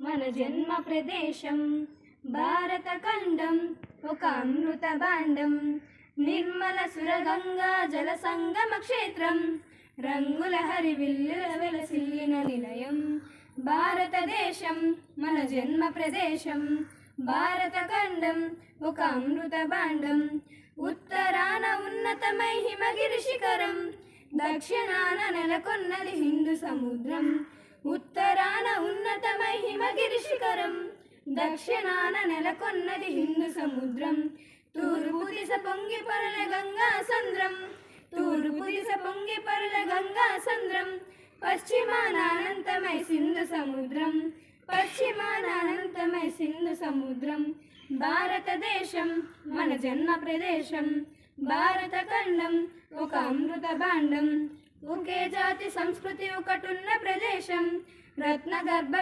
మన జన్మ ప్రదేశం. భారత ఖండం ఒక అమృత భాండం, నిర్మల సురగంగా జల సంగమ క్షేత్రం, రంగుల హరివిల్లుల వెలసిల్లిన నిలయం. భారతదేశం మన జన్మ ప్రదేశం. భారత ఖండం ఒక అమృత భాండం, ఉత్తరాన ఉన్నతమై హిమగిరి శిఖరం, దక్షిణాన నెలకొన్నది హిందూ సముద్రం. ఉత్తరాన ఉన్నతమై హిమగిరి శిఖరం, దక్షిణాన నెలకొన్నది హిందూ సముద్రం. తూర్పు దిశ పొంగి పొరల గంగా సంద్రం, తూర్పు దిశ పొంగి పొరల గంగా సంద్రం, పశ్చిమాన అనంతమై సింధు సముద్రం, పశ్చిమాన అనంతమై సింధు సముద్రం. భారతదేశం మన జన్మ ప్రదేశం. భారత ఖండం ఒక అమృత భాండం, ఒకే జాతి సంస్కృతి ఒకటున్న ప్రదేశం, రత్న గర్భ